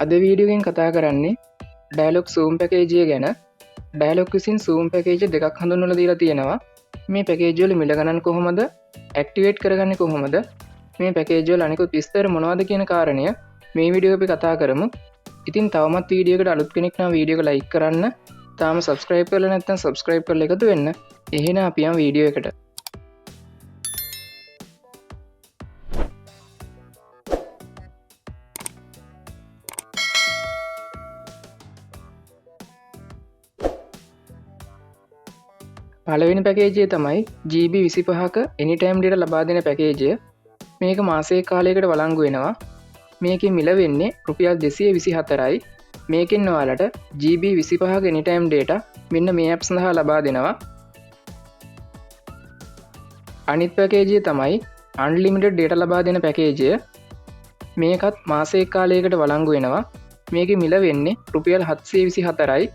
අද වීඩියෝගෙන් කතා කරන්නේ ඩයලොග් සූම් පැකේජය ගැන. ඩයලොග් විසින් සූම් පැකේජ් දෙකක් හඳුන්වලා දීලා තියෙනවා. මේ පැකේජ් වල මිල ගණන් කොහොමද, ඇක්ටිවේට් කරගන්නේ කොහොමද, මේ පැකේජ් වල අනිකුත් විස්තර මොනවද කියන කාරණය මේ වීඩියෝ අපි කතා කරමු. ඉතින් තවමත් වීඩියෝ එකට අලුත් කෙනෙක් නම් වීඩියෝ එක ලයික් කරන්න. තාම subscribe කරලා නැත්නම් subscribe කරලා එකතු වෙන්න. එහෙනම් අපි යමු වීඩියෝ එකට. පළවෙනි පැකේජය තමයි GB 25ක anytime data ලබා දෙන පැකේජය. මේක මාසයක කාලයකට වළංගු වෙනවා. මේකේ මිල වෙන්නේ රුපියල් 224යි. මේකෙන් ඔයාලට GB 25ක anytime data මෙන්න මේ app සඳහා ලබා දෙනවා. අනිත් පැකේජය තමයි unlimited data ලබා දෙන පැකේජය. මේකත් මාසයක කාලයකට වළංගු වෙනවා. මේකේ මිල වෙන්නේ රුපියල් 724යි.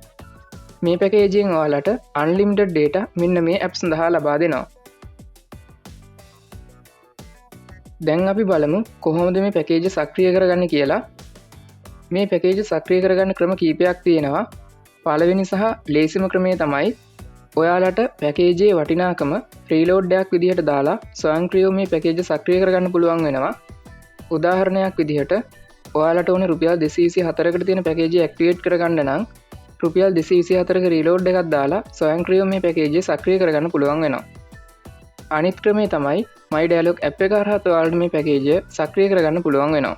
මේ පැකේජයෙන් ඔයාලට unlimited data මෙන්න මේ app සඳහා ලබා දෙනවා. දැන් අපි බලමු කොහොමද මේ පැකේජ් සක්‍රිය කරගන්නේ කියලා. මේ පැකේජ් සක්‍රිය කරගන්න ක්‍රම කීපයක් තියෙනවා. පළවෙනි සහ ලේසිම ක්‍රමය තමයි ඔයාලට පැකේජයේ වටිනාකම ප්‍රීලෝඩ් එකක් විදිහට දාලා ස්වයංක්‍රීයව මේ පැකේජ් සක්‍රිය කරගන්න පුළුවන් වෙනවා. උදාහරණයක් විදිහට ඔයාලට ඕනේ රුපියල් 224කට තියෙන පැකේජය ඇක්ටිවේට් කරගන්න නම් රුපියල් 224ක රීලෝඩ් එකක් දාලා ස්වයංක්‍රීයව මේ පැකේජය සක්‍රිය කරගන්න පුළුවන් වෙනවා. අනිත් ක්‍රමය තමයි My Dialog app එක හරහා ඔයාලට මේ පැකේජය සක්‍රිය කරගන්න පුළුවන් වෙනවා.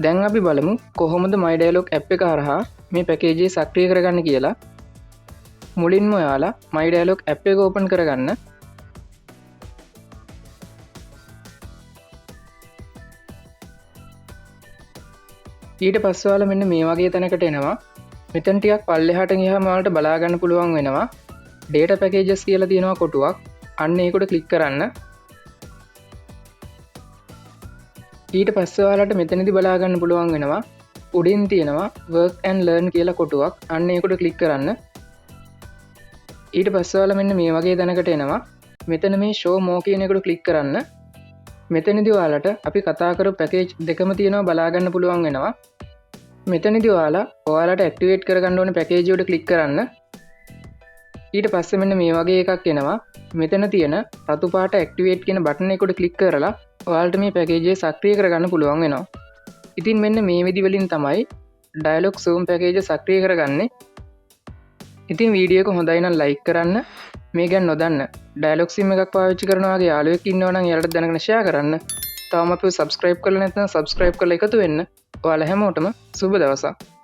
දැන් අපි බලමු කොහොමද My Dialog app එක හරහා මේ පැකේජය සක්‍රිය කරගන්න කියලා. මුලින්ම ඔයාලා My Dialog app එක ඕපන් කරගන්න. ඊට පස්සේ ඔයාලා මෙන්න මේ වගේ තැනකට එනවා. මෙතන ටිකක් පල්ලෙහාට ගියාම ඔයාලට බලා ගන්න පුළුවන් වෙනවා data packages කියලා තියෙනවා කොටුවක්. අන්න ඒකට ක්ලික් කරන්න. ඊට පස්සේ ඔයාලට මෙතනදී බලා ගන්න පුළුවන් වෙනවා උඩින් තියෙනවා work and learn කියලා කොටුවක්. අන්න ඒකට ක්ලික් කරන්න. ඊට පස්සේ ඔයාලා මෙන්න මේ වගේ තැනකට එනවා. මෙතන මේ show more කියන එකට ක්ලික් කරන්න. මෙතනදී ඔයාලට අපි කතා කරපු පැකේජ් දෙකම තියෙනවා බලා ගන්න පුළුවන් වෙනවා. මෙතනදී ඔයාලට ඇක්ටිවේට් කරගන්න ඕනේ පැකේජ් එකට ක්ලික් කරන්න. ඊට පස්සේ මෙන්න මේ වගේ එකක් එනවා. මෙතන තියෙන රතු පාට ඇක්ටිවේට් කියන බටන් එකට ක්ලික් කරලා ඔයාලට මේ පැකේජය සක්‍රිය කරගන්න පුළුවන් වෙනවා. ඉතින් මෙන්න මේ විදි වලින් තමයි ඩයලොග් සූම් පැකේජය සක්‍රිය කරගන්නේ. ඉතින් වීඩියෝ එක හොඳයි නම් ලයික් කරන්න. මේ ගැන නොදන්න ඩයලොග් සිම් එකක් පාවිච්චි කරන වගේ යාළුවෙක් ඉන්නවා නම් එයාලට දැනගෙන ෂෙයා කරන්න. තාම අපිව subscribe කරලා නැත්නම් subscribe කරලා එකතු වෙන්න. ඔයාලා හැමෝටම සුබ දවසක්.